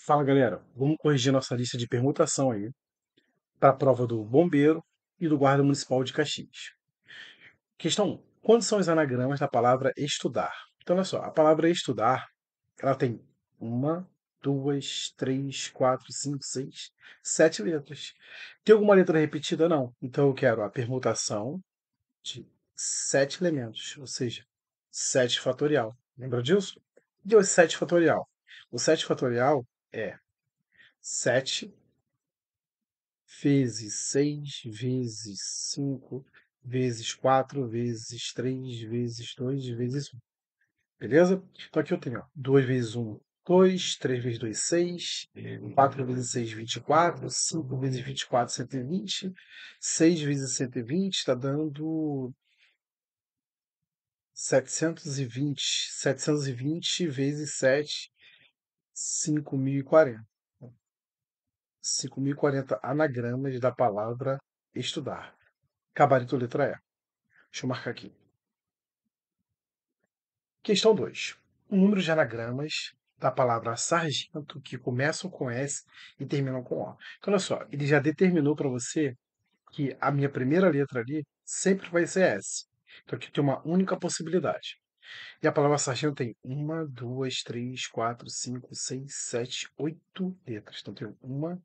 Fala galera, vamos corrigir nossa lista de permutação aí para a prova do bombeiro e do guarda municipal de Caxias. Questão 1. Quantos são os anagramas da palavra estudar? Então, olha só, a palavra estudar, ela tem uma, duas, três, quatro, cinco, seis, sete letras. Tem alguma letra repetida? Não. Então eu quero a permutação de sete elementos, ou seja, 7 fatorial. Lembra disso? E o 7 fatorial? O 7 fatorial é 7 vezes 6 vezes 5 vezes 4 vezes 3 vezes 2 vezes 1. Beleza? Então aqui eu tenho ó, 2 vezes 1, 2, 3 vezes 2, 6, 4 vezes 6, 24, 5 vezes 24, 120, 6 vezes 120 está dando 720. 720 vezes 7, 5.040. 5.040 anagramas da palavra estudar. Gabarito letra E. Deixa eu marcar aqui. Questão 2. O número de anagramas da palavra sargento que começam com S e terminam com O. Então, olha só, ele já determinou para você que a minha primeira letra ali sempre vai ser S. Então, aqui tem uma única possibilidade. E a palavra sargento tem uma, duas, três, quatro, cinco, seis, sete, 8 letras. Então, tem uma,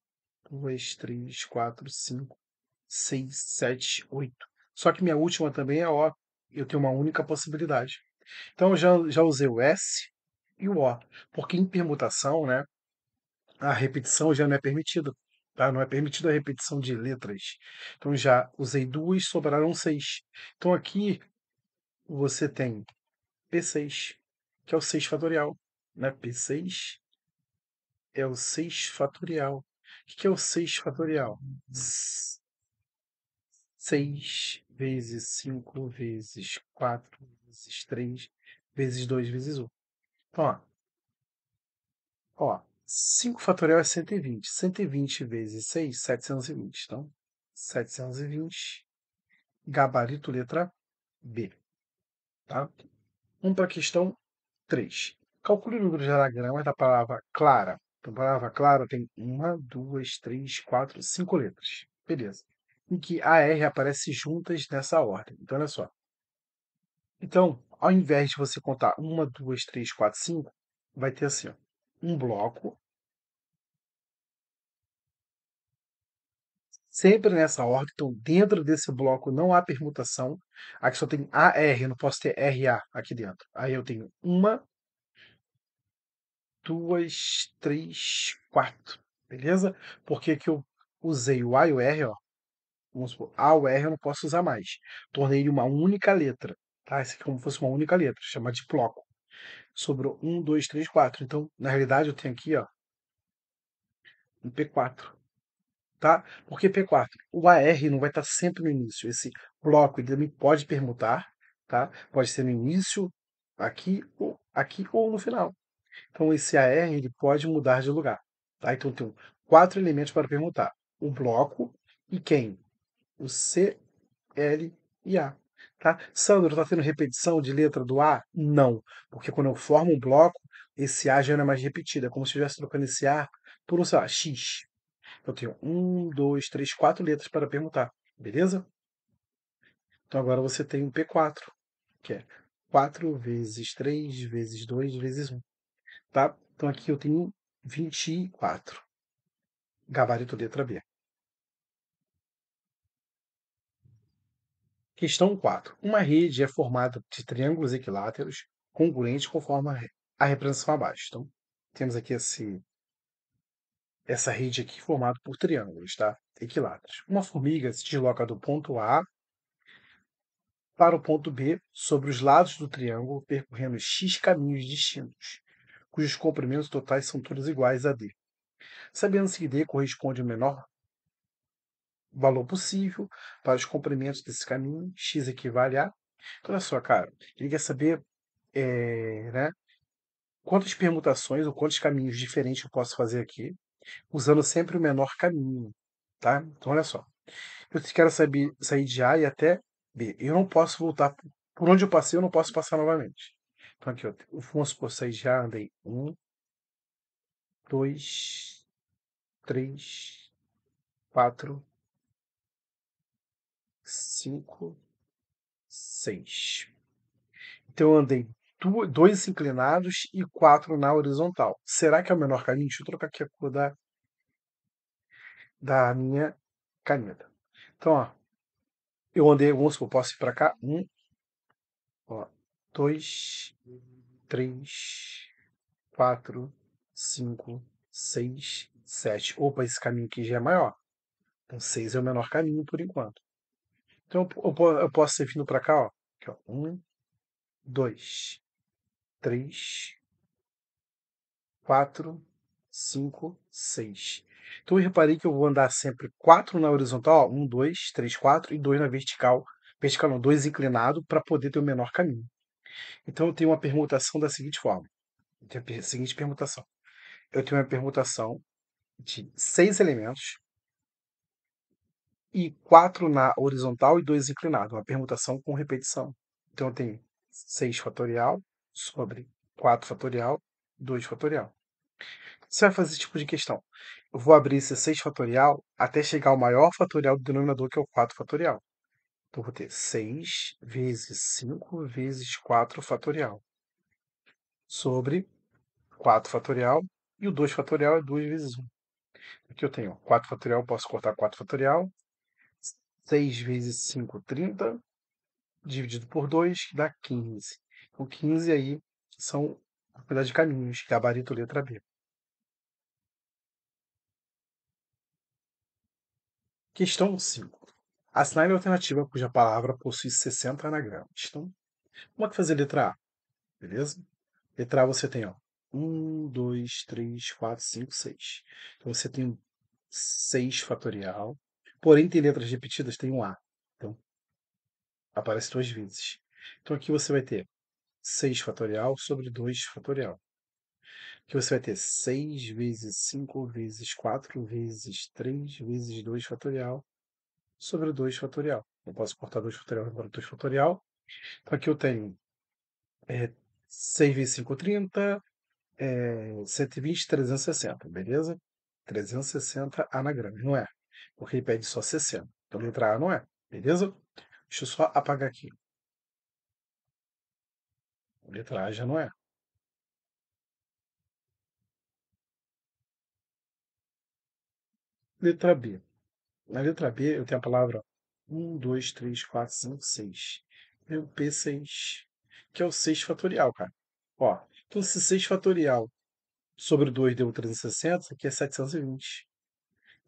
duas, três, quatro, cinco, seis, sete, 8. Só que minha última também é O. Eu tenho uma única possibilidade. Então eu já usei o S e o O, porque em permutação, né, a repetição já não é permitida. Tá? Não é permitida a repetição de letras. Então já usei duas, sobraram seis. Então aqui você tem P6, que é o 6 fatorial. Né? P6 é o 6 fatorial. O que é o 6 fatorial? 6 vezes 5 vezes 4 vezes 3 vezes 2 vezes 1. Então, ó, 5 fatorial é 120. 120 vezes 6, 720. Então, 720, gabarito letra B. Tá? Vamos para a questão 3. Calcule o número de anagramas da palavra clara. Então, a palavra clara tem uma, duas, três, quatro, 5 letras. Beleza. Em que A e R aparecem juntas nessa ordem. Então, olha só. Então, ao invés de você contar uma, duas, três, quatro, 5, vai ter assim, ó, um bloco, sempre nessa ordem. Então, dentro desse bloco não há permutação. Aqui só tem AR, eu não posso ter RA aqui dentro. Aí eu tenho uma, duas, três, quatro. Beleza? Porque que eu usei o A e o R, ó. Vamos supor, A ou R eu não posso usar mais. Tornei uma única letra. Tá? Isso aqui é como se fosse uma única letra, chama de bloco. Sobrou um, dois, três, quatro. Então, na realidade, eu tenho aqui, ó, um P4. Tá? Por que P4? O AR não vai estar sempre no início. Esse bloco ele também pode permutar, tá? Pode ser no início, aqui ou no final. Então esse AR ele pode mudar de lugar, tá? Então tem 4 elementos para permutar: o bloco e quem? O C, L e A. Tá? Sandro, está tendo repetição de letra do A? Não, porque quando eu formo um bloco, esse A já não é mais repetido. É como se eu estivesse trocando esse A por um, sei lá, X. Eu tenho um, dois, três, 4 letras para permutar, beleza? Então agora você tem um P4, que é 4 vezes 3 vezes 2 vezes 1, tá? Então aqui eu tenho 24. Gabarito letra B. Questão 4. Uma rede é formada de triângulos equiláteros congruentes conforme a representação abaixo. Então, temos aqui essa rede aqui formada por triângulos, tá? Equiláteros. Uma formiga se desloca do ponto A para o ponto B sobre os lados do triângulo, percorrendo X caminhos distintos, cujos comprimentos totais são todos iguais a D. Sabendo-se que D corresponde ao menor valor possível para os comprimentos desse caminho, X equivale a. Então, olha só, cara, ele quer saber né, quantas permutações ou quantos caminhos diferentes eu posso fazer aqui, usando sempre o menor caminho. Tá? Então, olha só. Eu quero sair de A e até B. Eu não posso voltar por onde eu passei, eu não posso passar novamente. Então aqui, ó, vamos supor, sair de A, andei um, 2, 3, 4, 5, 6. Então eu andei dois inclinados e 4 na horizontal. Será que é o menor caminho? Deixa eu trocar aqui a cor da minha caneta. Então, ó, eu andei, vamos supor, posso ir para cá. Ó, 2, 3, 4, 5, 6, 7. Opa, esse caminho aqui já é maior. Então, 6 é o menor caminho por enquanto. Então, eu posso ter vindo para cá, ó. Aqui, ó. 1, 2, 3, 4, 5, 6. Então, eu reparei que eu vou andar sempre 4 na horizontal, ó. 1, 2, 3, 4 e 2 na vertical. Vertical não, 2 inclinado para poder ter o menor caminho. Então, eu tenho uma permutação da seguinte forma. Eu tenho a seguinte permutação. Eu tenho uma permutação de 6 elementos e 4 na horizontal e 2 inclinado. Uma permutação com repetição. Então, eu tenho 6 fatorial sobre 4 fatorial, 2 fatorial. Você vai fazer esse tipo de questão. Eu vou abrir esse 6 fatorial até chegar ao maior fatorial do denominador, que é o 4 fatorial. Então, eu vou ter 6 vezes 5 vezes 4 fatorial sobre 4 fatorial, e o 2 fatorial é 2 vezes 1. Aqui eu tenho 4 fatorial, posso cortar 4 fatorial. 6 vezes 5, 30, dividido por 2, dá 15. Então, 15 aí são a quantidade de caminhos, gabarito letra B. Questão 5. Assinale a alternativa cuja palavra possui 60 anagramas. Então, vamos fazer letra A, beleza? Letra A você tem, ó, 1, 2, 3, 4, 5, 6. Então, você tem 6 fatorial, porém tem letras repetidas, tem um A. Então, aparece duas vezes. Então, aqui você vai ter 6 fatorial sobre 2 fatorial. Aqui você vai ter 6 vezes 5 vezes 4 vezes 3 vezes 2 fatorial sobre 2 fatorial. Eu posso cortar 2 fatorial para 2 fatorial. Então aqui eu tenho 6 vezes 5, 30, 120, 360, beleza? 360 anagramas, não é? Porque ele pede só 60. Então letra A não é, beleza? Deixa eu só apagar aqui. Letra A já não é. Letra B. Na letra B, eu tenho a palavra 1, 2, 3, 4, 5, 6. Tem o P6, que é o 6 fatorial, cara. Ó, então se 6 fatorial sobre 2 deu 360, isso aqui é 720.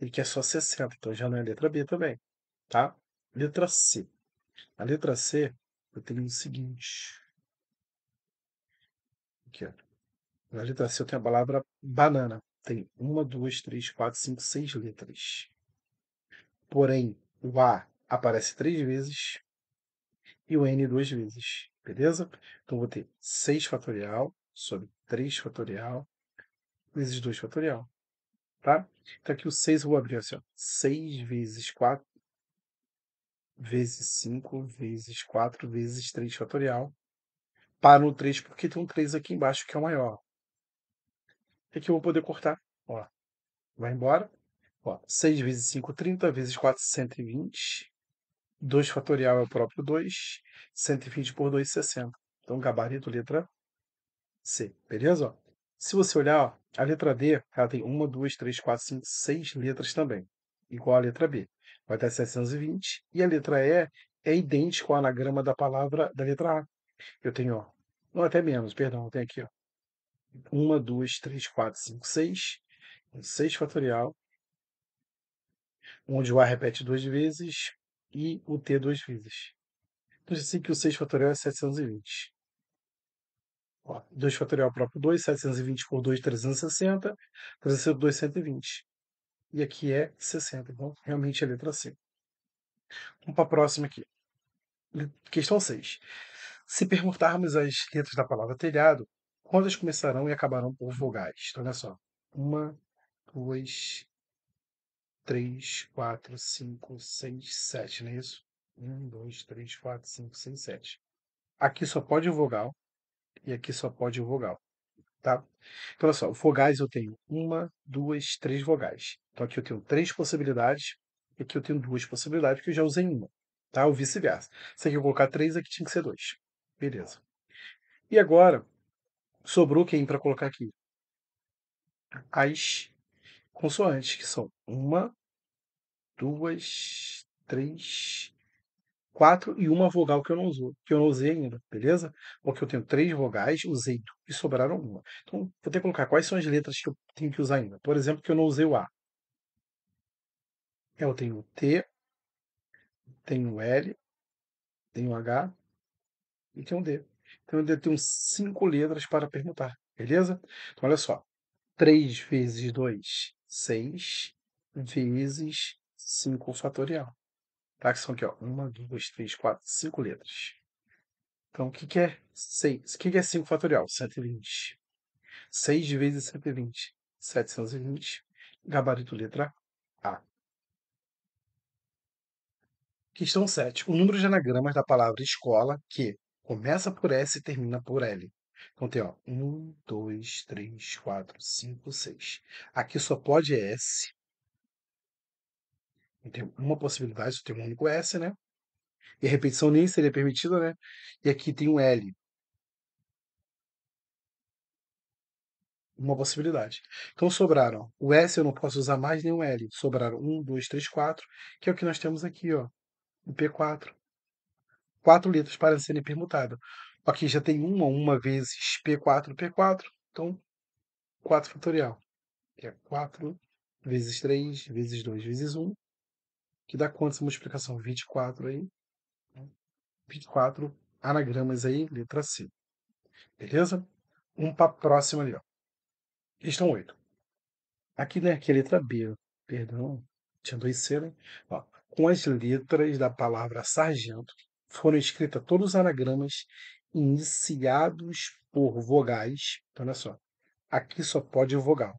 Ele quer só 60, então já não é letra B também, tá? Letra C. A letra C, eu tenho o seguinte. Aqui, ó. Na letra C eu tenho a palavra banana. Tem 1, 2, 3, 4, 5, 6 letras. Porém, o A aparece 3 vezes e o n duas vezes, beleza? Então, vou ter 6 fatorial sobre 3 fatorial vezes 2 fatorial, tá? Então, aqui o 6 eu vou abrir assim, ó. 6 vezes 4 vezes 5 vezes 4 vezes 3 fatorial. Para no 3 porque tem um 3 aqui embaixo que é o maior. E aqui eu vou poder cortar, ó. Vai embora. Ó, 6 vezes 5, 30 vezes 4, 120. 2 fatorial é o próprio 2. 120 por 2, 60. Então, gabarito, letra C, beleza? Ó, se você olhar, ó, a letra D, ela tem 1, 2, 3, 4, 5, 6 letras também, igual a letra B. Vai dar 720. E a letra E é idêntica ao anagrama da palavra da letra A. Eu tenho, ó, não, até menos, perdão, eu tenho aqui, ó, 1, 2, 3, 4, 5, 6. 6 fatorial, onde o A repete duas vezes e o T duas vezes. Então, eu sei que o 6 fatorial é 720. Ó, 2 fatorial próprio 2, 720 por 2, 360, 360 por 2, 120. E aqui é 60, então realmente é a letra C. Vamos para a próxima aqui. Questão 6. Se perguntarmos as letras da palavra telhado, quantas começarão e acabarão por vogais? Então, olha só. 1, 2, 3, 4, 5, 6, 7, não é isso? 1, 2, 3, 4, 5, 6, 7. Aqui só pode vogal e aqui só pode vogal. tá? Então, olha só, vogais eu tenho uma, duas, três vogais. Então, aqui eu tenho três possibilidades, e aqui eu tenho duas possibilidades, porque eu já usei uma, tá? Ou vice-versa. Se aqui eu colocar três, aqui tinha que ser dois. Beleza. E agora, sobrou quem para colocar aqui? As consoantes, que são uma, duas, três, quatro e uma vogal que eu não uso, que eu não usei ainda, beleza? Porque eu tenho três vogais, usei duas e sobraram uma. Então, vou ter que colocar quais são as letras que eu tenho que usar ainda. Por exemplo, que eu não usei o A. Eu tenho o T, tenho o L, tenho o H e tenho o D. Então, eu tenho cinco letras para permutar, beleza? Então, olha só. 3 vezes 2, 6 vezes 5 fatorial. Tá? Que são aqui, ó. 1, 2, 3, 4, 5 letras. Então, o que que é 6? O que que é 5 fatorial? 120. 6 vezes 120, 720. Gabarito letra A. Questão 7. O número de anagramas da palavra escola que começa por S e termina por L. Então tem, ó, 1, 2, 3, 4, 5, 6. Aqui só pode S. Tem uma possibilidade, só tem um único S, né? E a repetição nem seria permitida, né? E aqui tem um L. Uma possibilidade. Então sobraram. O S eu não posso usar mais nem o L. Sobraram 1, 2, 3, 4, que é o que nós temos aqui, ó. O P4. Quatro letras para serem permutadas. Aqui já tem uma vezes P4, P4. Então, 4 fatorial. Que é 4 vezes 3 vezes 2 vezes um, que dá quanto essa multiplicação? 24 aí. 24 anagramas aí, letra C. Beleza? Para a próxima ali, ó. Questão 8. Aqui, né, que é a letra B, perdão, tinha dois C, né? Ó, com as letras da palavra sargento, foram escritas todos os anagramas iniciados por vogais. Então, olha só. Aqui só pode vogal,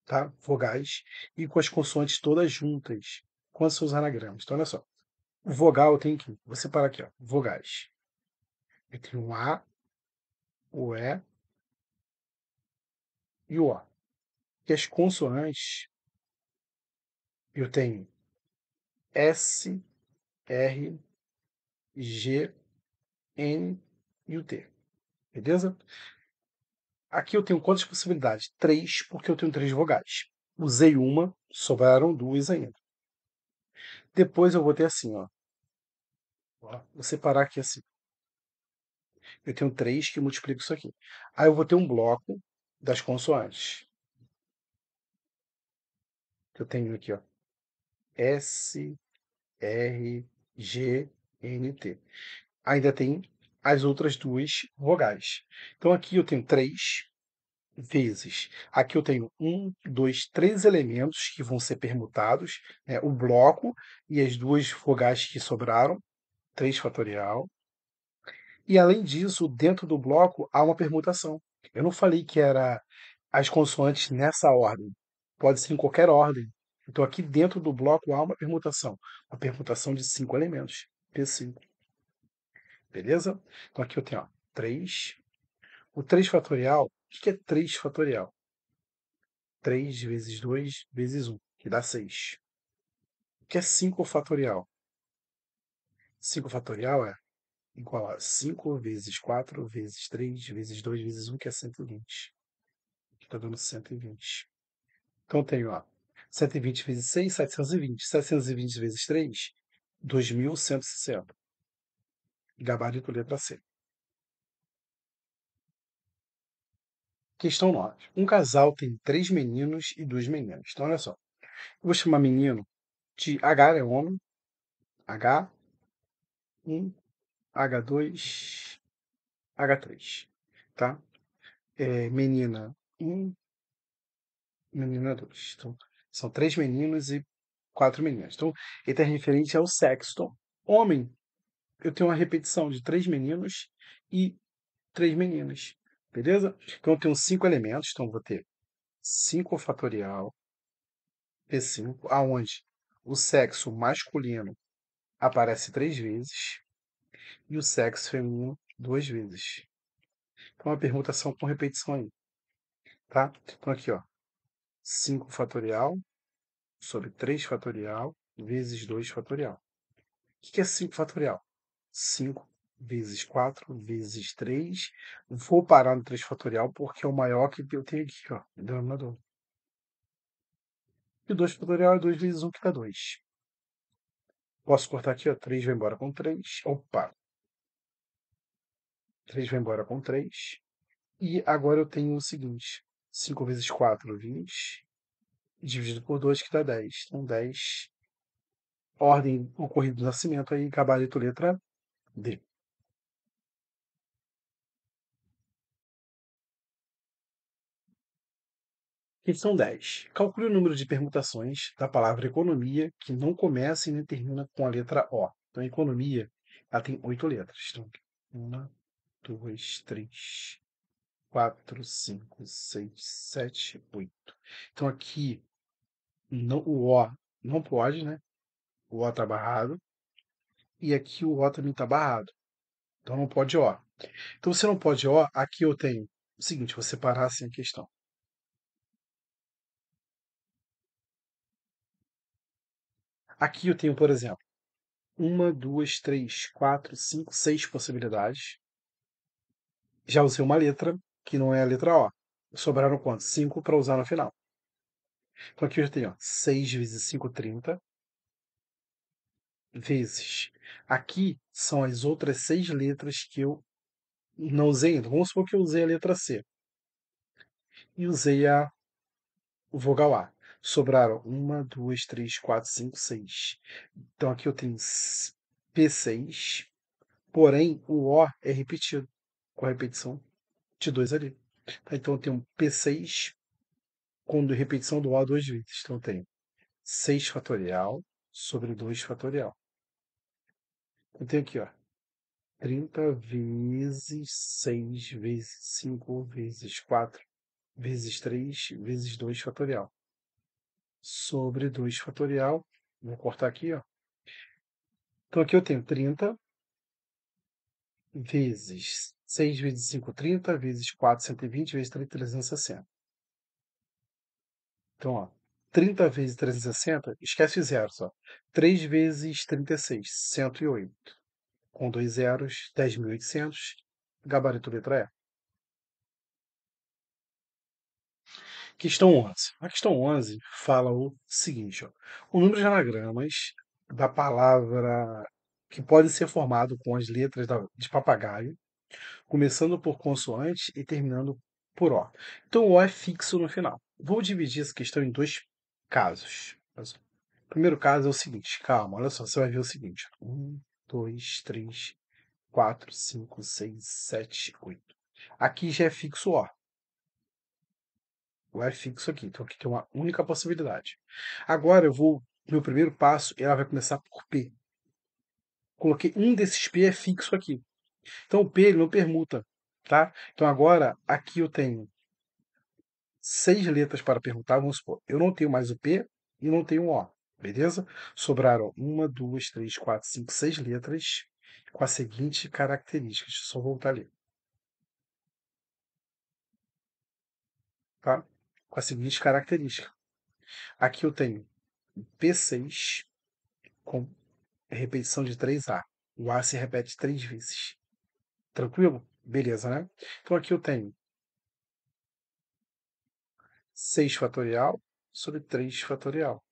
tá? Vogais. E com as consoantes todas juntas. Quantos são os anagramas? Então, olha só. O vogal eu tenho que. Vou separar aqui, ó. Vogais. Eu tenho o A, o E e o O. E as consoantes eu tenho S, R, G, N e o T. Beleza? Aqui eu tenho quantas possibilidades? Três, porque eu tenho três vogais. Usei uma, sobraram duas ainda. Depois eu vou ter assim, ó. Vou separar aqui assim. Eu tenho três que multiplicam isso aqui. Aí eu vou ter um bloco das consoantes. Eu tenho aqui, ó. S, R, G, N, T. Ainda tem as outras duas vogais. Então aqui eu tenho três vezes. Aqui eu tenho um, dois, três elementos que vão ser permutados, né? O bloco e as duas vogais que sobraram, 3 fatorial. E além disso, dentro do bloco há uma permutação. Eu não falei que era as consoantes nessa ordem. Pode ser em qualquer ordem. Então aqui dentro do bloco há uma permutação. Uma permutação de 5 elementos. P5. Beleza? Então aqui eu tenho, ó, 3. O 3 fatorial, o que é 3 fatorial? 3 vezes 2 vezes um, que dá 6. O que é 5 fatorial? 5 fatorial é igual a 5 vezes 4 vezes 3 vezes 2 vezes um, que é 120. Que está dando 120. Então eu tenho, ó, 120 vezes 6, 720. 720 vezes 3, 2.160. Gabarito letra C. Questão 9. Um casal tem três meninos e duas meninas. Então, olha só. Eu vou chamar menino de H, é homem. H1, H2, H3. Tá? Menina 1, menina 2. Então, são três meninos e quatro meninas. Então, ele está referente ao sexo. Então, homem, eu tenho uma repetição de três meninos e três meninas. Beleza? Então, eu tenho cinco elementos. Então, vou ter 5 fatorial P5, aonde o sexo masculino aparece três vezes e o sexo feminino duas vezes. Então, uma permutação com repetição aí, tá? Então, aqui, ó, 5 fatorial sobre 3 fatorial vezes 2 fatorial. O que é 5 fatorial? 5 vezes 4 vezes 3. Vou parar no 3 fatorial porque é o maior que eu tenho aqui, ó, no denominador. E o 2 fatorial é 2 vezes 1, que dá 2. Posso cortar aqui, ó, 3 vai embora com 3. Opa! 3 vai embora com 3. E agora eu tenho o seguinte: 5 vezes 4, 20. Dividido por 2, que dá 10. Então, 10. Ordem ocorrida do nascimento aí, gabarito letra D. Questão 10. Calcule o número de permutações da palavra economia que não começa e nem termina com a letra O. Então, economia, ela tem 8 letras. Então, 1, 2, 3, 4, 5, 6, 7, 8. Então, aqui, não, o O não pode, né? O O está barrado. E aqui o O também está barrado. Então, não pode O. Então, se não pode O, aqui eu tenho o seguinte, vou separar assim a questão. Aqui eu tenho, por exemplo, 1, 2, 3, 4, 5, 6 possibilidades. Já usei uma letra, que não é a letra O. Sobraram quantos? 5 para usar no final. Então aqui eu já tenho, ó, 6 vezes 5, 30. Vezes. Aqui são as outras 6 letras que eu não usei ainda. Vamos supor que eu usei a letra C. E usei a vogal A. Sobraram 1, 2, 3, 4, 5, 6. Então aqui eu tenho P6. Porém, o O é repetido, com a repetição de 2 ali. Tá? Então eu tenho um P6 com repetição do O 2 vezes. Então eu tenho 6 fatorial sobre 2 fatorial. Eu tenho aqui, ó, 30 vezes 6 vezes 5 vezes 4 vezes 3 vezes 2 fatorial. Sobre 2 fatorial. Vou cortar aqui, ó. Então aqui eu tenho 30 vezes 6 vezes 5, 30 vezes 4, 120 vezes 3, 360. Então, ó, 30 vezes 360, esquece o zero só. 3 vezes 36, 108. Com dois zeros, 10.800. Gabarito letra E. Questão 11. A questão 11 fala o seguinte, ó. O número de anagramas da palavra que pode ser formado com as letras de papagaio, começando por consoante e terminando por O. Então, o O é fixo no final. Vou dividir essa questão em dois casos. O primeiro caso é o seguinte, calma, olha só, você vai ver o seguinte. 1, 2, 3, 4, 5, 6, 7, 8. Aqui já é fixo O. O é fixo aqui, então aqui tem uma única possibilidade. Agora eu vou, meu primeiro passo, ela vai começar por P. Coloquei um desses P é fixo aqui. Então o P ele não permuta, tá? Então agora aqui eu tenho 6 letras para permutar, vamos supor. Eu não tenho mais o P e não tenho o O, beleza? Sobraram 1, 2, 3, 4, 5, 6 letras com a seguinte característica. Deixa eu só voltar ali, tá? Com a seguinte característica. Aqui eu tenho P6 com repetição de 3A. O A se repete 3 vezes. Tranquilo? Beleza, né? Então aqui eu tenho 6 fatorial sobre 3 fatorial.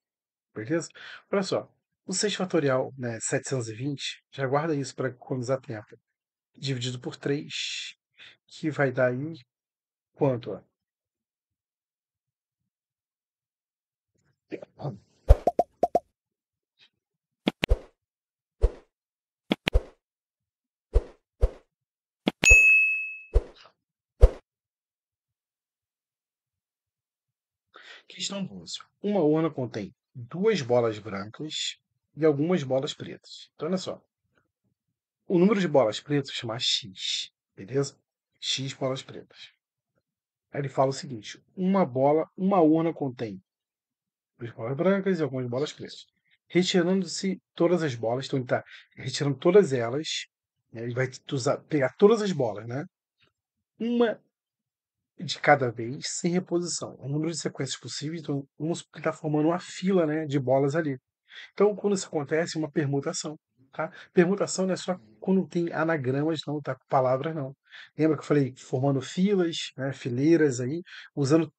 Beleza? Olha só. O 6 fatorial, né, 720, já guarda isso para economizar tempo. Dividido por 3, que vai dar aí quanto? Ó? Questão 12. Uma urna contém duas bolas brancas e algumas bolas pretas. Então, olha só. O número de bolas pretas se chama X, beleza? X bolas pretas. Aí ele fala o seguinte: uma urna contém duas bolas brancas e algumas bolas pretas. Retirando-se todas as bolas, então ele está retirando todas elas, né? Ele vai pegar todas as bolas, né? uma de cada vez, sem reposição. O número de sequências possíveis, então, vamos supor que está formando uma fila, né, de bolas ali. Então, quando isso acontece, é uma permutação, tá? Permutação não é só quando tem anagramas, não, tá? Com palavras, não. Lembra que eu falei formando filas, né, fileiras aí,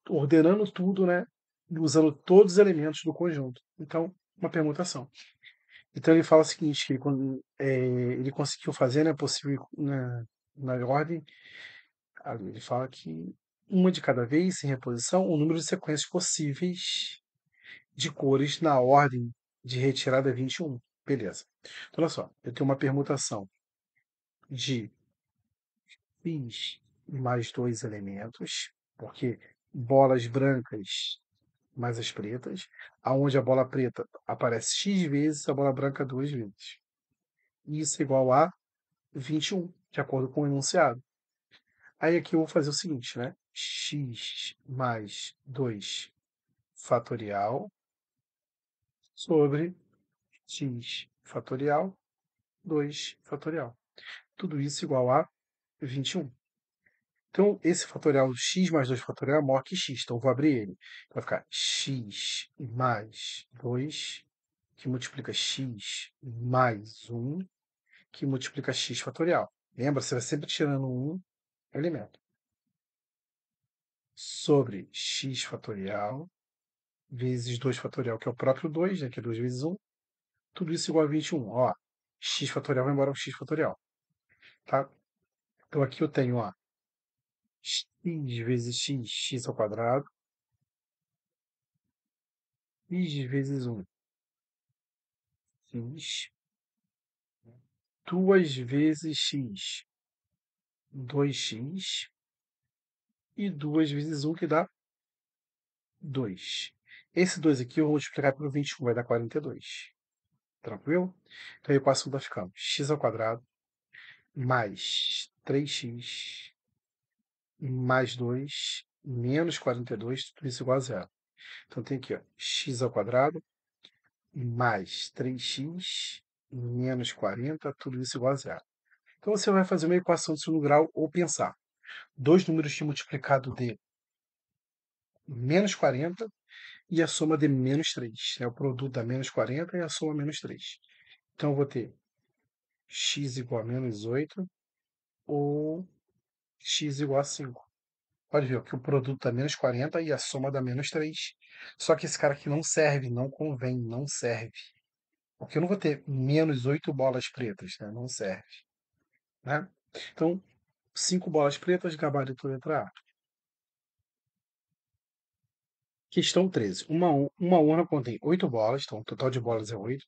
ordenando tudo, né? Usando todos os elementos do conjunto. Então, uma permutação. Então ele fala o seguinte, que ele conseguiu fazer, né, possível na ordem, ali ele fala que uma de cada vez, sem reposição, o número de sequências possíveis de cores na ordem de retirada é 21. Beleza. Então, olha só, eu tenho uma permutação de x mais dois elementos, porque bolas brancas mais as pretas, aonde a bola preta aparece x vezes, a bola branca duas vezes. Isso é igual a 21, de acordo com o enunciado. Aí aqui eu vou fazer o seguinte, né? X mais 2 fatorial sobre x fatorial 2 fatorial. Tudo isso igual a 21. Então, esse fatorial x mais 2 fatorial é maior que x, então eu vou abrir ele. Vai ficar x mais 2, que multiplica x mais 1, que multiplica x fatorial. Lembra? Você vai sempre tirando um elemento. Sobre x fatorial vezes 2 fatorial, que é o próprio 2, né, que é 2 vezes 1. Tudo isso igual a 21. Ó, x fatorial vai embora com x fatorial. Tá? Então aqui eu tenho, ó, x vezes x, x ao quadrado, x vezes 1, x, 2 vezes x, 2x, e 2 vezes 1, que dá 2. Esse 2 aqui eu vou multiplicar pelo 21, vai dar 42. Tranquilo? Então a equação está ficando x ao quadrado mais 3x mais 2 menos 42, tudo isso igual a zero. Então tem aqui, ó, x ao quadrado mais 3x menos 40, tudo isso igual a zero. Então você vai fazer uma equação de segundo grau ou pensar. Dois números de multiplicado de menos 40 e a soma de menos 3. É o produto da menos 40 e a soma menos 3. Então eu vou ter x igual a menos 8 ou x igual a 5. Pode ver que o produto dá menos 40 e a soma dá menos 3. Só que esse cara aqui não serve, não convém, não serve. Porque eu não vou ter menos 8 bolas pretas, né? Não serve. Né? Então, 5 bolas pretas, gabarito letra A. Questão 13. Uma urna contém 8 bolas, então o total de bolas é 8.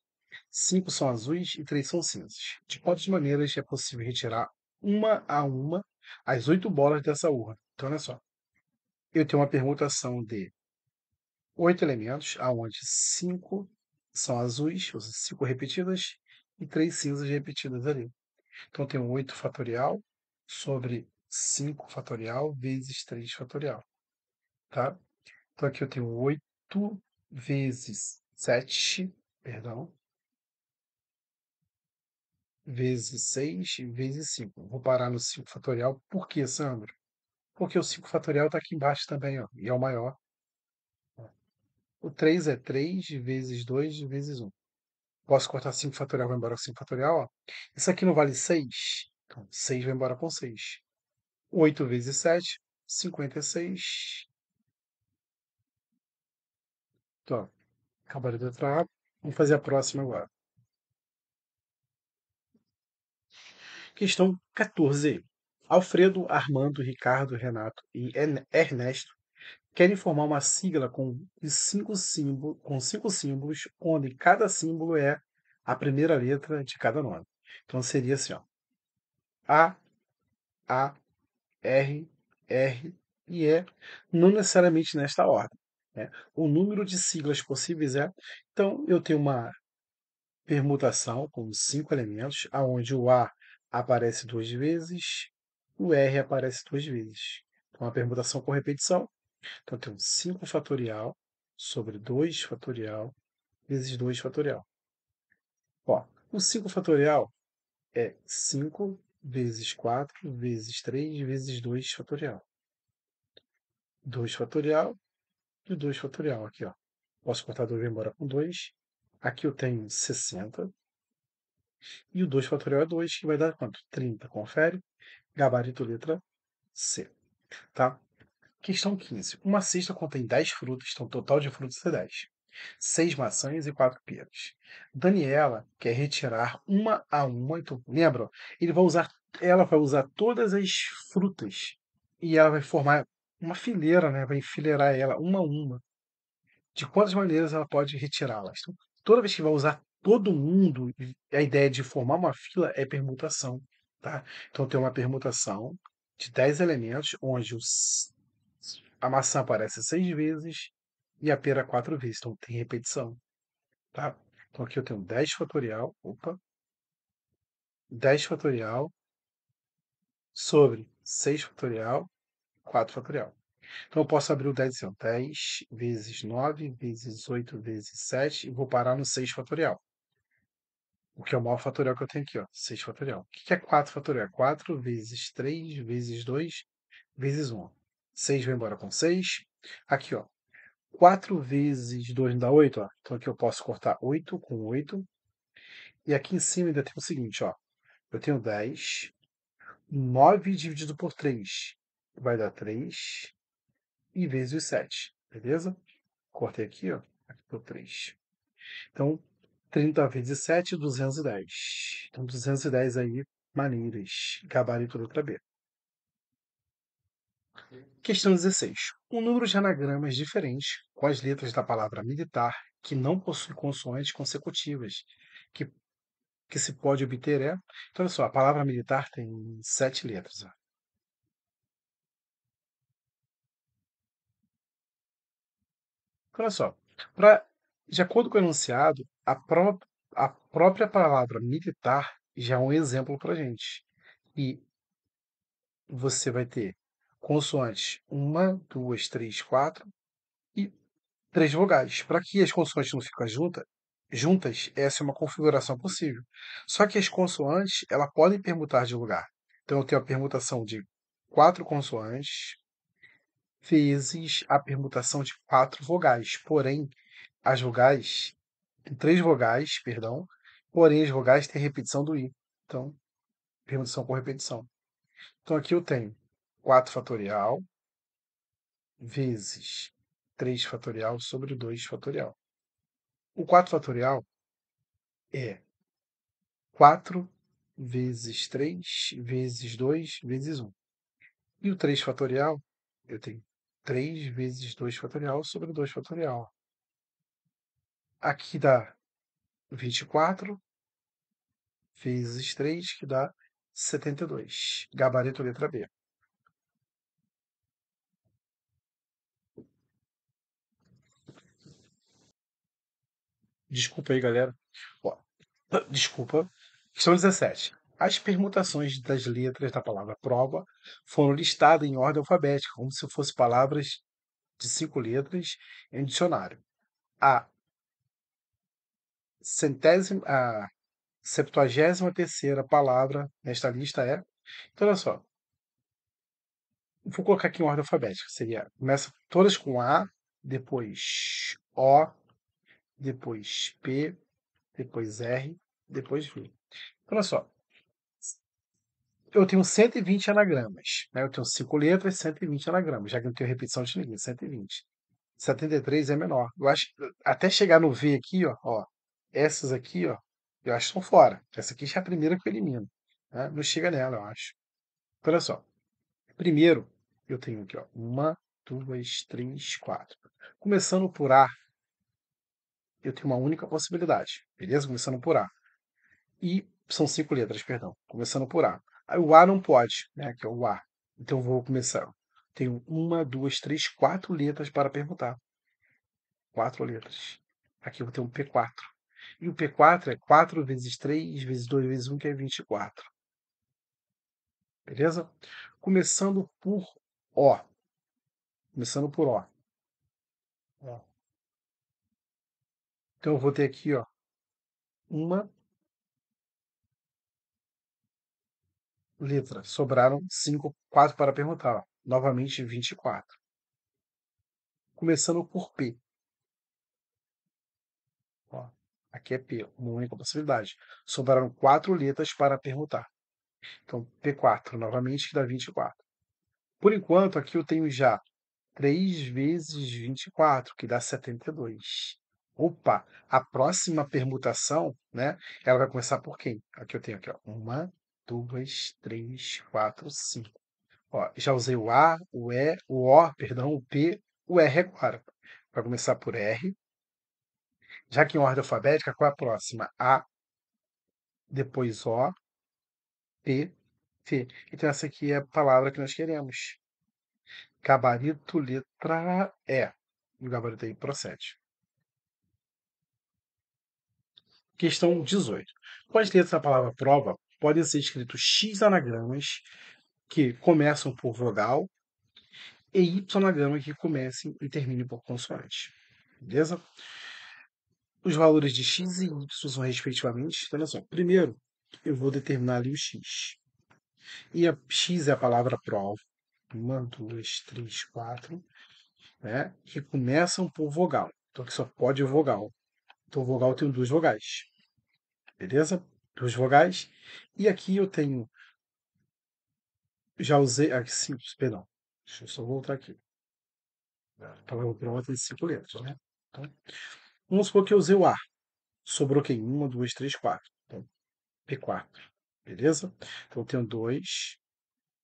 5 são azuis e 3 são cinzas. De quantas maneiras é possível retirar uma a uma as 8 bolas dessa urna? Então, olha só. Eu tenho uma permutação de 8 elementos, aonde 5 são azuis, ou seja, 5 repetidas, e 3 cinzas repetidas ali. Então, eu tenho 8 fatorial sobre 5 fatorial vezes 3 fatorial. Tá? Então, aqui eu tenho 8 vezes 7, perdão, vezes 6 vezes 5. Vou parar no 5 fatorial. Por quê, Sandro? Porque o 5 fatorial está aqui embaixo também, ó, e é o maior. O 3 é 3 vezes 2 vezes 1. Posso cortar 5 fatorial, vai embora com 5 fatorial. Ó. Isso aqui não vale 6. Então, 6 vai embora com 6. 8 vezes 7, 56. Então, acabou de entrar. Vamos fazer a próxima agora. Questão 14. Alfredo, Armando, Ricardo, Renato e Ernesto querem formar uma sigla com 5 símbolos, onde cada símbolo é a primeira letra de cada nome. Então seria assim, ó. A, A, R, R e E, não necessariamente nesta ordem. Né? O número de siglas possíveis é. Então, eu tenho uma permutação com 5 elementos, aonde o A aparece 2 vezes, o R aparece 2 vezes. Então, uma permutação com repetição. Então, eu tenho 5 fatorial sobre 2 fatorial vezes 2 fatorial. Ó, o 5 fatorial é 5 vezes 4 vezes 3 vezes 2 fatorial. 2 fatorial e 2 fatorial aqui, ó. Posso cortar 2 vai embora com 2. Aqui eu tenho 60. E o 2 fatorial é 2, que vai dar quanto? 30. Confere. Gabarito letra C. Tá? Questão 15. Uma cesta contém 10 frutas, então o total de frutas é 10. 6 maçãs e 4 peras. Daniela quer retirar uma a uma. Então, lembra? Ela vai usar todas as frutas e ela vai formar uma fileira, né? Vai enfileirar ela uma a uma. De quantas maneiras ela pode retirá-las? Então, toda vez que vai usar todo mundo, a ideia de formar uma fila é permutação, tá? Então tem uma permutação de 10 elementos, onde a maçã aparece 6 vezes e a pera 4 vezes. Então tem repetição, tá? Então aqui eu tenho 10 fatorial, 10 fatorial sobre 6 fatorial, 4 fatorial. Então eu posso abrir o 10 assim, ó, 10 vezes 9 vezes 8 vezes 7 e vou parar no 6 fatorial. O que é o maior fatorial que eu tenho aqui, ó, 6 fatorial. O que é 4 fatorial? 4 vezes 3 vezes 2 vezes 1. 6 vai embora com 6. Aqui, ó, 4 vezes 2 dá 8, ó. Então aqui eu posso cortar 8 com 8. E aqui em cima ainda tem o seguinte, ó. Eu tenho 10. 9 dividido por 3 vai dar 3. E vezes 7, beleza? Cortei aqui, ó. Aqui por 3. Então, 30 vezes 7, 210. Então, 210 aí, maneiras. Gabarito letra B. Questão 16. Um número de anagramas diferentes com as letras da palavra militar que não possui consoantes consecutivas. Que, que se pode obter é... Então, olha só, a palavra militar tem 7 letras. Ó. Então, olha só, de acordo com o enunciado, a própria palavra militar já é um exemplo para a gente. E você vai ter consoantes uma, duas, três, quatro e três vogais. Para que as consoantes não fiquem juntas, essa é uma configuração possível. Só que as consoantes, ela podem permutar de lugar. Então eu tenho a permutação de quatro consoantes vezes a permutação de quatro vogais. Porém, as vogais, tem três vogais, perdão, porém as vogais têm repetição do i. Então, permutação por repetição. Então aqui eu tenho 4 fatorial vezes 3 fatorial sobre 2 fatorial. O 4 fatorial é 4 vezes 3 vezes 2 vezes 1. E o 3 fatorial, eu tenho 3 vezes 2 fatorial sobre 2 fatorial. Aqui dá 24 vezes 3, que dá 72. Gabarito letra B. Desculpa aí, galera. Ó, desculpa. Questão 17. As permutações das letras da palavra prova foram listadas em ordem alfabética, como se fossem palavras de 5 letras em um dicionário. A a 73ª palavra nesta lista é. Então, olha só. Vou colocar aqui em ordem alfabética. Começa todas com A, depois O, depois P, depois R, depois V. Então, olha só. Eu tenho 120 anagramas. Né? Eu tenho 5 letras, 120 anagramas, já que não tenho repetição de ninguém, 120. 73 é menor. Eu acho até chegar no V aqui, ó, essas aqui, ó, eu acho que estão fora. Essa aqui já é a primeira que eu elimino. Né? Não chega nela, eu acho. Então, olha só. Primeiro, eu tenho aqui, ó, uma, duas, três, quatro. Começando por A, eu tenho uma única possibilidade. Beleza? Começando por A. E são 5 letras, perdão. Começando por A. Aí o A não pode, né? Que é o A. Então eu vou começar. Tenho uma, duas, três, 4 letras para perguntar. 4 letras. Aqui eu vou ter um P4. E o P4 é 4 vezes 3 vezes 2 vezes 1, que é 24. Beleza? Começando por O. Começando por O. Ó. Então eu vou ter aqui, ó, uma, letra. Sobraram 4 para permutar. Ó. Novamente, 24. Começando por P. Ó. Aqui é P, uma única possibilidade. Sobraram 4 letras para permutar. Então, P4, novamente, que dá 24. Por enquanto, aqui eu tenho já 3 vezes 24, que dá 72. Opa, a próxima permutação, né? Ela vai começar por quem? Aqui eu tenho aqui, ó. 1, 2, 3, 4, 5. Ó, já usei o A, o E, o O, perdão, o P, o R agora. Vai começar por R. Já que em ordem alfabética, qual é a próxima? A, depois O, P, T. Então essa aqui é a palavra que nós queremos. Gabarito, letra E. E o gabarito aí procede. Questão 18. Com as letras da palavra prova, podem ser escritos X anagramas que começam por vogal e Y anagramas que comecem e terminem por consoante. Beleza? Os valores de X e Y são respectivamente. Então, olha só. Primeiro, eu vou determinar ali o X. E a X é a palavra prova. 1, 2, 3, 4. Né? Que começam por vogal. Então, aqui só pode vogal. Então, vogal tem duas vogais. Beleza? Duas vogais. E aqui eu tenho. Já usei. Aqui, sim, perdão. Deixa eu só voltar aqui. A palavra prova tem 5 letras, né? Então, vamos supor que eu usei o A. Sobrou quem? 1, 2, 3, 4. Então, P4. Beleza? Então, eu tenho 2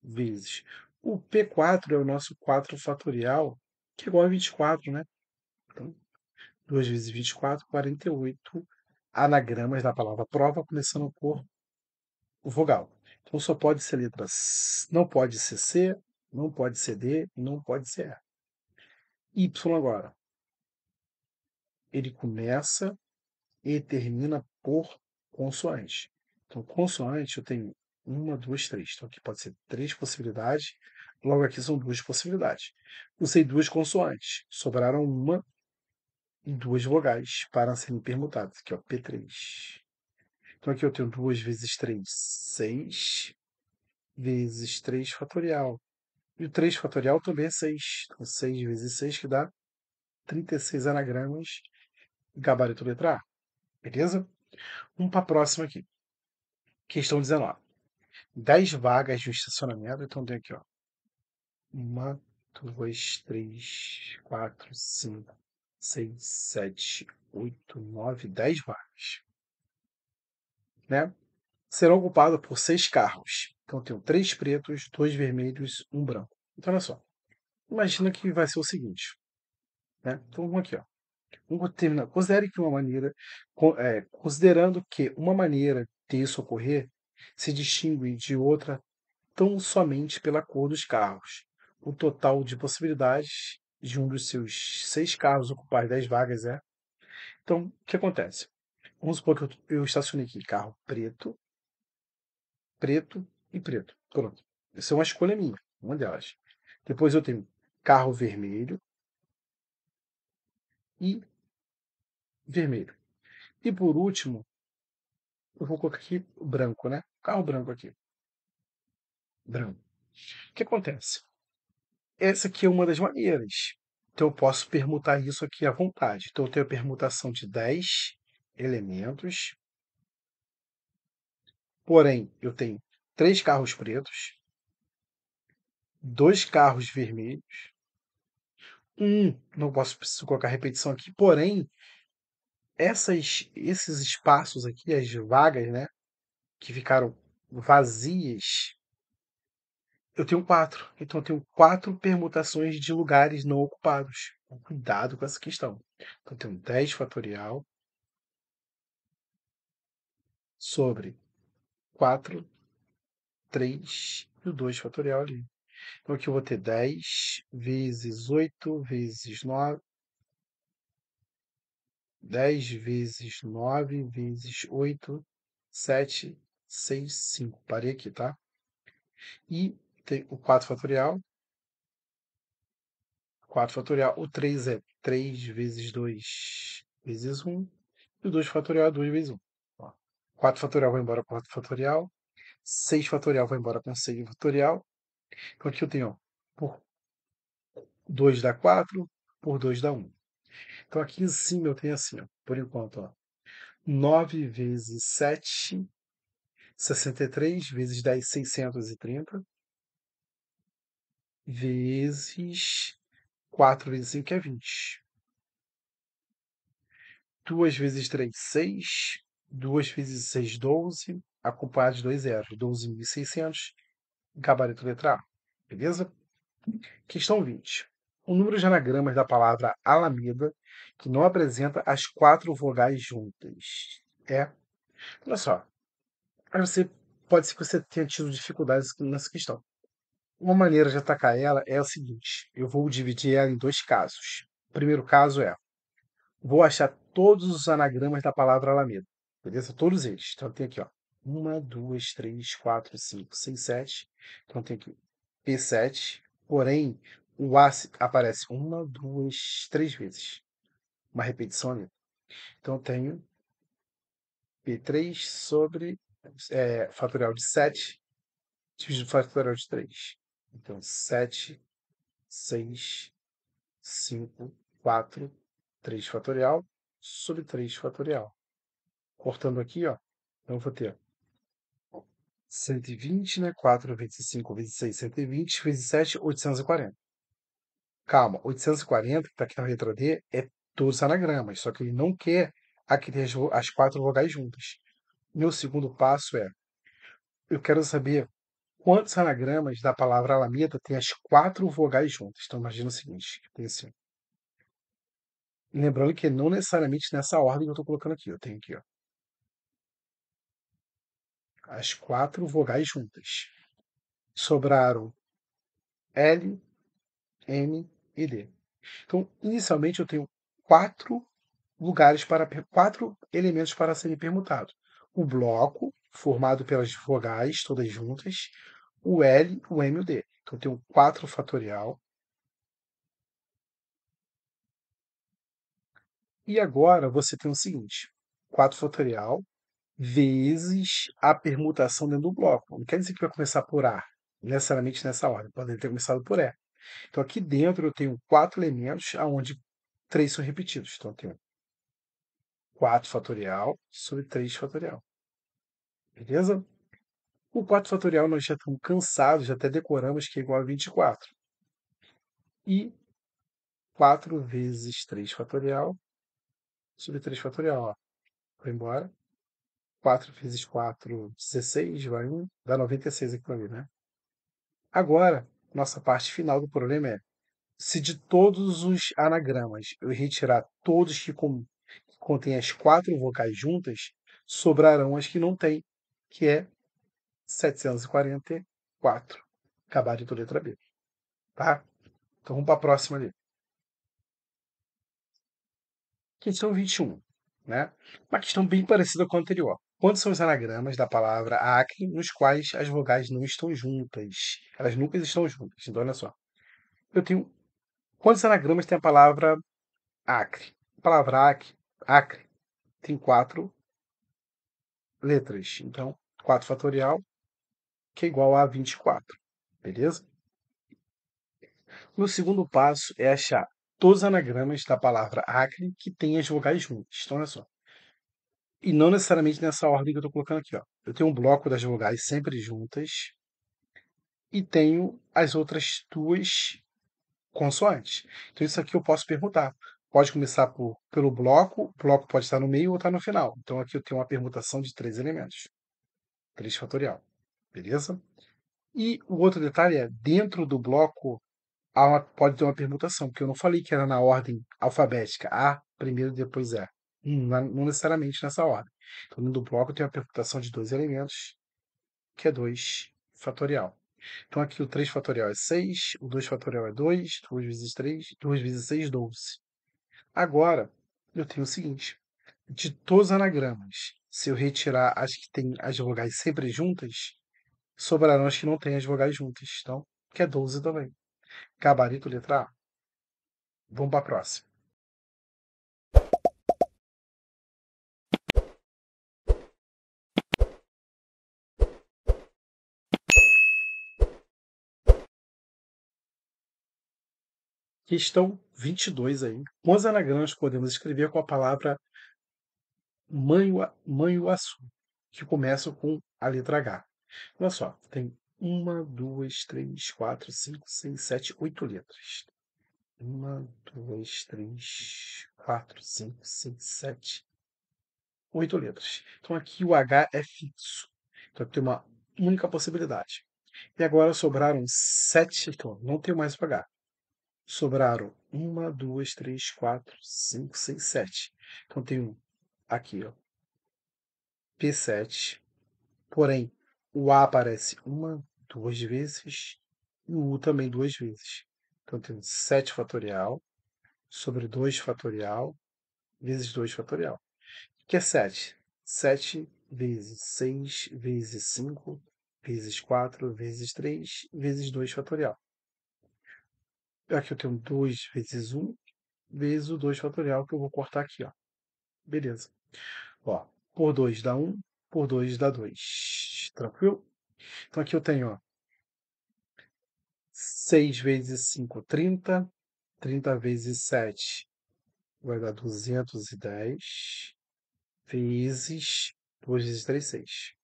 vezes. O P4 é o nosso 4 fatorial, que é igual a 24, né? Então, 2 vezes 24, 48 anagramas da palavra prova, começando por vogal. Então, só pode ser letra S, não pode ser C, não pode ser D, não pode ser E. Y agora. Ele começa e termina por consoante. Então, consoante eu tenho 1, 2, 3. Então, aqui pode ser 3 possibilidades. Logo aqui são 2 possibilidades. Usei 2 consoantes. Sobraram uma e 2 vogais para serem permutadas. Aqui, ó, P3. Então, aqui eu tenho 2 vezes 3, 6 vezes 3 fatorial. E o 3 fatorial também é 6. Então, 6 vezes 6 que dá 36 anagramas. Gabarito letra A. Beleza? Vamos para a próxima aqui. Questão 19. 10 vagas de um estacionamento. Então tem aqui, ó. 1, 2, 3, 4, 5, 6, 7, 8, 9, 10 vagas. Né? Serão ocupadas por 6 carros. Então tem 3 pretos, 2 vermelhos, um branco. Então olha só. Imagina que vai ser o seguinte. Né? Então vamos aqui, ó. Vamos terminar. Considere que uma maneira, considerando que uma maneira de isso ocorrer se distingue de outra tão somente pela cor dos carros. O total de possibilidades de um dos seus 6 carros ocupar 10 vagas é. Então, o que acontece? Vamos supor que eu estacionei aqui carro preto, preto e preto. Pronto. Essa é uma escolha minha, uma delas. Depois eu tenho carro vermelho e vermelho. E por último, eu vou colocar aqui branco, né? Carro branco aqui. Branco. O que acontece? Essa aqui é uma das maneiras. Então, eu posso permutar isso aqui à vontade. Então, eu tenho a permutação de 10 elementos. Porém, eu tenho 3 carros pretos, 2 carros vermelhos, não posso preciso colocar repetição aqui, porém, esses espaços aqui, as vagas, né, que ficaram vazias, eu tenho 4. Então, eu tenho 4 permutações de lugares não ocupados. Cuidado com essa questão. Então, eu tenho 10 fatorial sobre 4, 3 e o 2 fatorial ali. Então aqui eu vou ter 10 vezes 8 vezes 9, 10 vezes 9 vezes 8, 7, 6, 5. Parei aqui, tá? E tem o 4 fatorial. 4 fatorial. O 3 é 3 vezes 2 vezes 1. E o 2 fatorial é 2 vezes 1. Ó, 4 fatorial vai embora 4 fatorial. 6 fatorial vai embora com 6 fatorial. Então aqui eu tenho, ó, por 2 dá 4, por 2 dá 1. Então aqui em cima eu tenho assim, ó, por enquanto, ó, 9 vezes 7, 63, vezes 10, 630, vezes 4 vezes 5, que é 20. 2 vezes 3, 6. 2 vezes 6, 12. Acompanhado de 2 zeros, 12.600. Gabarito letra A. Beleza? Questão 20. O número de anagramas da palavra alameda que não apresenta as 4 vogais juntas é. Olha só. Aí você pode ser que você tenha tido dificuldades nessa questão. Uma maneira de atacar ela é o seguinte: eu vou dividir ela em dois casos. O primeiro caso é: vou achar todos os anagramas da palavra alameda. Beleza? Todos eles. Então tem aqui, ó. 1, 2, 3, 4, 5, 6, 7. Então tem aqui P7. Porém, o A aparece 1, 2, 3 vezes. Uma repetição ali. Então eu tenho P3 sobre fatorial de 7 dividido pelo fatorial de 3. Então 7, 6, 5, 4, 3 fatorial sobre 3 fatorial. Cortando aqui, ó, então eu vou ter 120, né? 4 vezes 5 vezes 6, 120, vezes 7, 840. Calma, 840, que está aqui na letra D, é todos os anagramas, só que ele não quer aqui ter as 4 vogais juntas. Meu segundo passo é, eu quero saber quantos anagramas da palavra alameda tem as 4 vogais juntas. Então imagina o seguinte, tem assim, lembrando que não necessariamente nessa ordem que eu estou colocando aqui, eu tenho aqui, ó, as 4 vogais juntas. Sobraram L, M e D. Então, inicialmente eu tenho 4 quatro elementos para serem permutados. O bloco, formado pelas vogais todas juntas, o L, o M e o D. Então eu tenho 4 fatorial. E agora você tem o seguinte: 4 fatorial vezes a permutação dentro do bloco. Não quer dizer que vai começar por A, necessariamente nessa ordem, pode ter começado por E. Então aqui dentro eu tenho 4 elementos, onde 3 são repetidos. Então eu tenho 4 fatorial sobre 3 fatorial. Beleza? O 4 fatorial nós já estamos cansados, já até decoramos que é igual a 24. E 4 vezes 3 fatorial sobre 3 fatorial. Ó. Vai embora. 4 vezes 4, 16, vai 1. Dá 96 aqui para mim, né? Agora, nossa parte final do problema é: se de todos os anagramas eu retirar todos que contêm as 4 vocais juntas, sobrarão as que não têm, que é 744. Gabarito letra B. Tá? Então vamos para a próxima ali. Questão 21. Né? Uma questão bem parecida com a anterior. Quantos são os anagramas da palavra acre nos quais as vogais não estão juntas? Elas nunca estão juntas. Então, olha só. Eu tenho. Quantos anagramas tem a palavra acre? A palavra acre tem 4 letras. Então, 4 fatorial, que é igual a 24. Beleza? O segundo passo é achar todos os anagramas da palavra acre que têm as vogais juntas. Então, olha só. E não necessariamente nessa ordem que eu estou colocando aqui. Ó. Eu tenho um bloco das vogais sempre juntas e tenho as outras duas consoantes. Então, isso aqui eu posso permutar. Pode começar pelo bloco, o bloco pode estar no meio ou estar no final. Então, aqui eu tenho uma permutação de 3 elementos. 3 fatorial. Beleza? E o outro detalhe é, dentro do bloco, pode ter uma permutação, porque eu não falei que era na ordem alfabética. A, primeiro, depois E. Não necessariamente nessa ordem. Então, no do bloco eu tenho a permutação de 2 elementos, que é 2 fatorial. Então, aqui o 3 fatorial é 6, o 2 fatorial é 2, 2 vezes 3, 2 vezes 6, 12. Agora, eu tenho o seguinte: de todos os anagramas, se eu retirar as que têm as vogais sempre juntas, sobrarão as que não têm as vogais juntas. Então, que é 12 também. Gabarito letra A. Vamos para a próxima. Questão 22 aí. Quantos anagramas podemos escrever com a palavra manhuaçu, que começam com a letra H? Olha só, tem uma, duas, três, quatro, cinco, seis, sete, oito letras. Uma, duas, três, quatro, cinco, seis, sete, oito letras. Então aqui o H é fixo. Então tem uma única possibilidade. E agora sobraram sete, então não tem mais o H. Sobraram uma, duas, três, quatro, cinco, seis, sete. Então tenho aqui, ó, P7. Porém, o A aparece uma, duas vezes e o U também duas vezes. Então tenho 7 fatorial sobre 2 fatorial vezes 2 fatorial. O que é 7? 7 vezes 6 vezes 5 vezes 4 vezes 3 vezes 2 fatorial. Aqui eu tenho 2 vezes 1 vezes o 2 fatorial, que eu vou cortar aqui, ó. Beleza. Ó, por 2 dá 1, por 2 dá 2. Tranquilo? Então aqui eu tenho, ó, 6 vezes 5, 30. 30 vezes 7 vai dar 210 vezes 2 vezes 3, 6.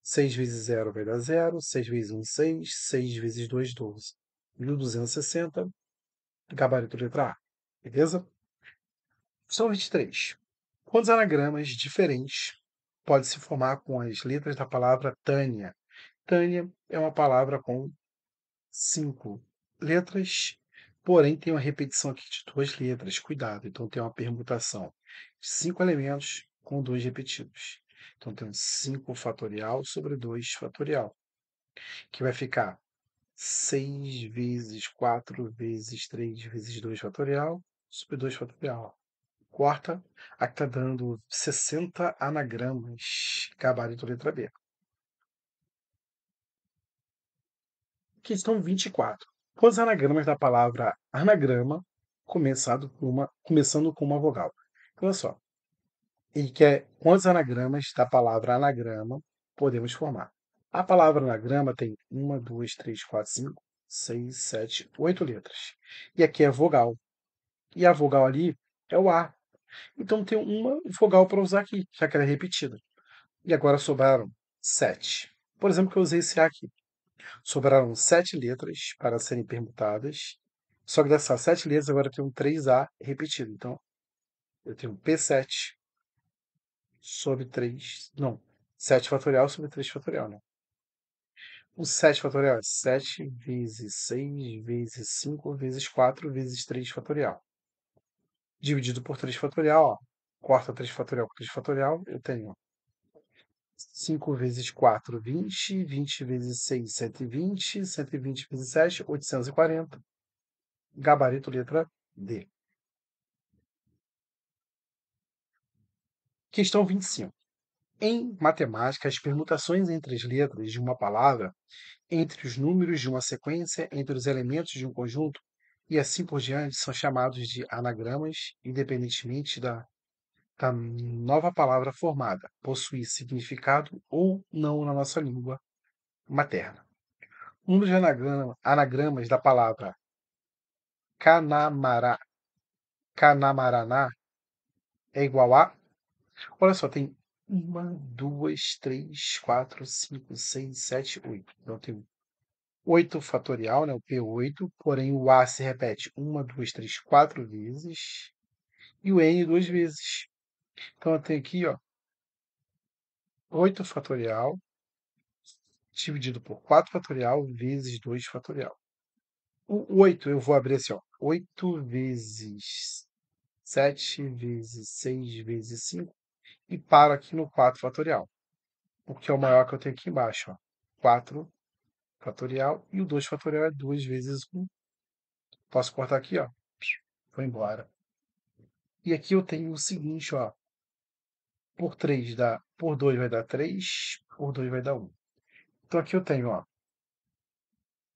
6 vezes 0 vai dar 0. 6 vezes 1, 6. 6 vezes 2, 12. 1260, gabarito letra A. Beleza? Questão 23. Quantos anagramas diferentes pode se formar com as letras da palavra Tânia? Tânia é uma palavra com 5 letras, porém tem uma repetição aqui de 2 letras. Cuidado, então tem uma permutação de 5 elementos com 2 repetidos. Então tem 5 fatorial sobre 2 fatorial, que vai ficar 6 vezes 4 vezes 3 vezes 2 fatorial sobre 2 fatorial. Corta, aqui está dando 60 anagramas. Gabarito letra B. Questão 24. Quantos anagramas da palavra anagrama começando com uma vogal? Então, olha só. Ele quer quantos anagramas da palavra anagrama podemos formar. A palavra anagrama tem uma, duas, três, quatro, cinco, seis, sete, oito letras. E aqui é vogal. E a vogal ali é o A. Então tem uma vogal para usar aqui, já que ela é repetida. E agora sobraram sete. Por exemplo, que eu usei esse A aqui. Sobraram 7 letras para serem permutadas. Só que dessas 7 letras agora tem um 3A repetido. Então, eu tenho P7 sobre 3. Não. 7 fatorial sobre 3 fatorial, né? O 7 fatorial é 7 vezes 6 vezes 5 vezes 4 vezes 3 fatorial. Dividido por 3 fatorial, ó. Corta 3 fatorial com 3 fatorial, eu tenho 5 vezes 4, 20. 20 vezes 6, 120. 120 vezes 7, 840. Gabarito letra D. Questão 25. Em matemática, as permutações entre as letras de uma palavra, entre os números de uma sequência, entre os elementos de um conjunto e assim por diante são chamados de anagramas, independentemente da nova palavra formada, possuir significado ou não na nossa língua materna. Um dos anagramas da palavra Canamara, Canamaraná é igual a. Olha só, tem uma, duas, três, quatro, cinco, seis, sete, oito. Então tem 8 fatorial, né, o P8, porém o A se repete uma, duas, três, quatro vezes e o N duas vezes. Então eu tenho aqui, ó, 8 fatorial dividido por 4 fatorial vezes 2 fatorial. O 8 eu vou abrir assim, ó, 8 vezes 7 vezes 6 vezes 5 e paro aqui no 4 fatorial, porque é o maior que eu tenho aqui embaixo, ó. 4 fatorial e o 2 fatorial é 2 vezes 1. Posso cortar aqui, ó. Foi embora. E aqui eu tenho o seguinte, ó. Por 2 vai dar 3, por 2 vai dar 1. Então aqui eu tenho, ó,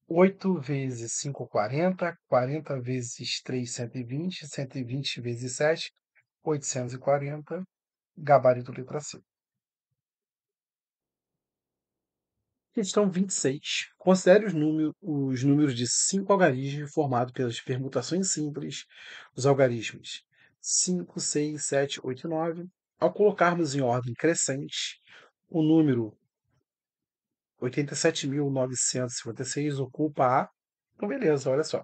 8 vezes 5, 40. 40 vezes 3, 120. 120 vezes 7, 840. Gabarito letra C. Questão 26. Considere os números de 5 algarismos formados pelas permutações simples dos algarismos 5, 6, 7, 8 e 9. Ao colocarmos em ordem crescente, o número 87.956 ocupa a... Então, beleza, olha só.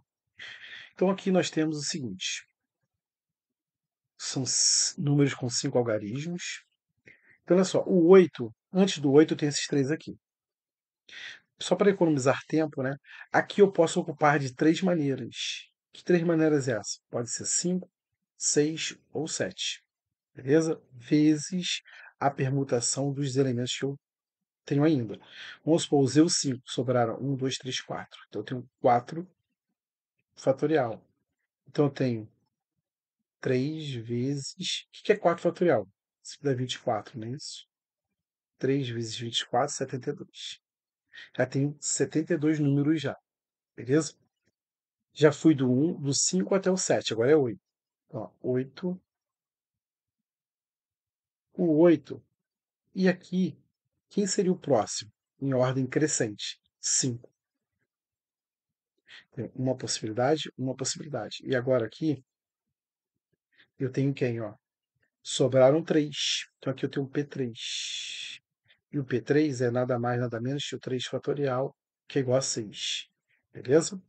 Então, aqui nós temos o seguinte. São números com 5 algarismos. Então, olha só. O 8, antes do 8 tem esses três aqui. Só para economizar tempo, né? Aqui eu posso ocupar de três maneiras. Que três maneiras é essa? Pode ser 5, 6 ou 7. Beleza? Vezes a permutação dos elementos que eu tenho ainda. Vamos supor, usei o 5, sobraram 1, 2, 3, 4. Então eu tenho 4 fatorial. Então eu tenho 3 vezes... O que é 4 fatorial? 5 dá 24, não é isso? 3 vezes 24, 72. Já tenho 72 números já. Beleza? Já fui do 5 até o 7, agora é 8. Ó, 8, o 8. E aqui, quem seria o próximo? Em ordem crescente. 5. Tem uma possibilidade, uma possibilidade. E agora aqui, eu tenho quem, ó? Sobraram 3. Então aqui eu tenho o P3. E o P3 é nada mais, nada menos que o 3 fatorial, que é igual a 6. Beleza?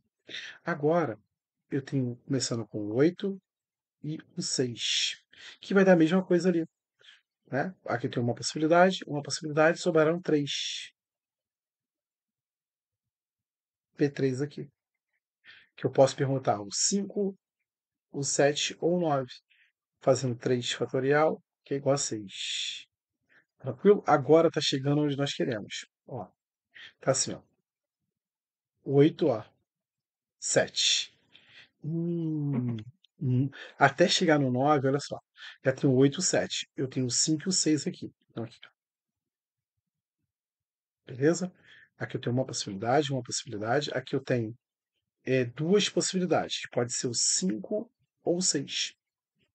Agora, eu tenho, começando com o 8 e o 6, que vai dar a mesma coisa ali. Né? Aqui tem uma possibilidade, sobraram 3. P3 aqui. Que eu posso perguntar o 5, o 7 ou o 9. Fazendo 3 fatorial, que é igual a 6. Tranquilo? Agora está chegando onde nós queremos. Ó, tá assim, ó. 8, ó. 7. Hum, Até chegar no 9, olha só. Já tenho 8, 7. Eu tenho 5 e o 6 aqui. Então, aqui. Beleza? Aqui eu tenho uma possibilidade, uma possibilidade. Aqui eu tenho duas possibilidades. Pode ser o 5 ou o 6.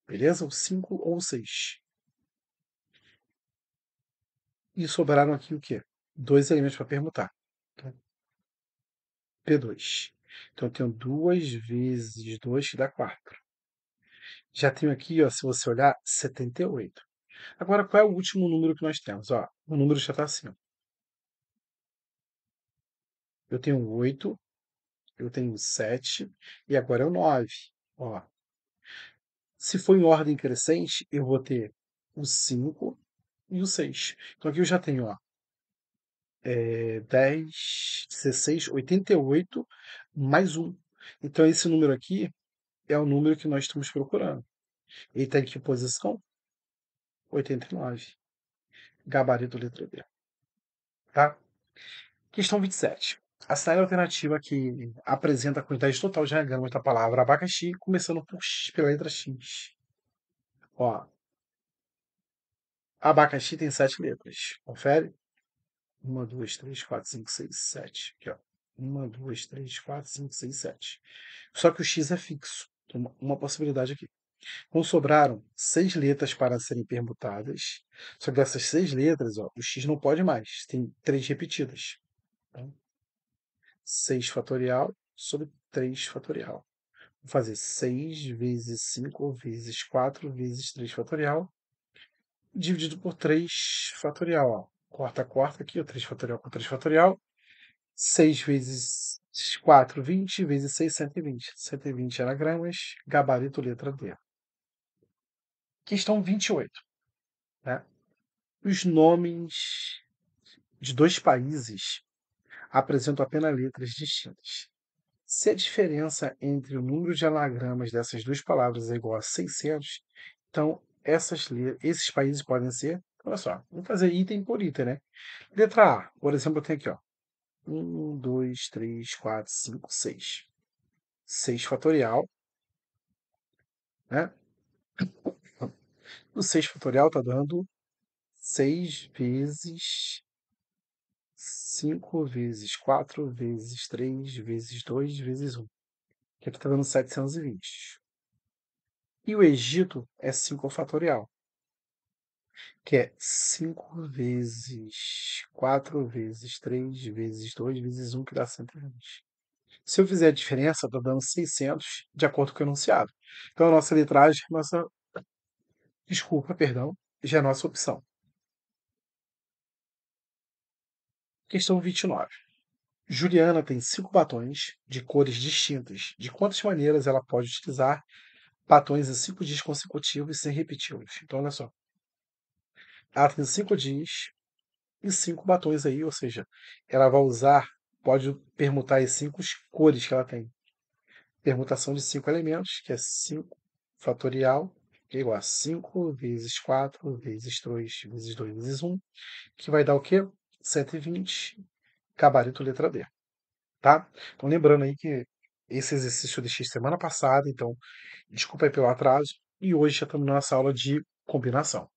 Beleza? O 5 ou o 6. E sobraram aqui o quê? Dois elementos para permutar. Então, P2. Então eu tenho 2 vezes 2, que dá 4. Já tenho aqui, ó, se você olhar, 78. Agora, qual é o último número que nós temos? Ó, o número já está assim. Ó. Eu tenho 8, eu tenho 7 e agora é o 9. Ó, se for em ordem crescente, eu vou ter o 5 e o 6. Então aqui eu já tenho, ó, 10, 16, 88 mais um. Então esse número aqui é o número que nós estamos procurando. Ele está em que posição? 89. Gabarito letra B. Tá? Questão 27. Assinale a alternativa que apresenta a quantidade total de anagramas da palavra abacaxi, começando pela letra X. Ó, abacaxi tem 7 letras. Confere? 1, 2, 3, 4, 5, 6, 7. Aqui, ó. 1, 2, 3, 4, 5, 6, 7. Só que o X é fixo. Tem uma possibilidade aqui. Então sobraram 6 letras para serem permutadas. Só que dessas 6 letras, ó, o X não pode mais. Tem 3 repetidas. Então, 6 fatorial sobre 3 fatorial. Vou fazer 6 vezes 5 vezes 4 vezes 3 fatorial, dividido por 3 fatorial. Ó. Corta, corta aqui, ó, 3 fatorial com 3 fatorial. 6 vezes 4, 20, vezes 6, 120. 120 anagramas, gabarito letra D. Questão 28. Né? Os nomes de dois países apresentam apenas letras distintas. Se a diferença entre o número de anagramas dessas duas palavras é igual a 600, então esses países podem ser... Olha só, vamos fazer item por item, né? Letra A, por exemplo, eu tenho aqui, ó. 1, 2, 3, 4, 5, 6. 6 fatorial, né? O 6 fatorial está dando 6 vezes 5 vezes 4 vezes 3 vezes 2 vezes 1. Que aqui está dando 720. E o Egito é 5 ao fatorial. que é 5 vezes 4 vezes 3 vezes 2 vezes um que dá 120. Se eu fizer a diferença, está dando 600, de acordo com o enunciado. Então, a nossa litragem, desculpa, perdão, já é a nossa opção. Questão 29. Juliana tem 5 batons de cores distintas. De quantas maneiras ela pode utilizar batons em 5 dias consecutivos sem repeti-los? Então, olha só. Ela tem 5 dias e 5 batons aí, ou seja, ela vai usar, pode permutar as 5 cores que ela tem. Permutação de 5 elementos, que é 5 fatorial, que é igual a 5 vezes 4 vezes 3 vezes 2 vezes um, que vai dar o quê? 120, gabarito letra D, tá? Então lembrando aí que esse exercício eu deixei semana passada, então desculpa aí pelo atraso, e hoje já estamos na nossa aula de combinação.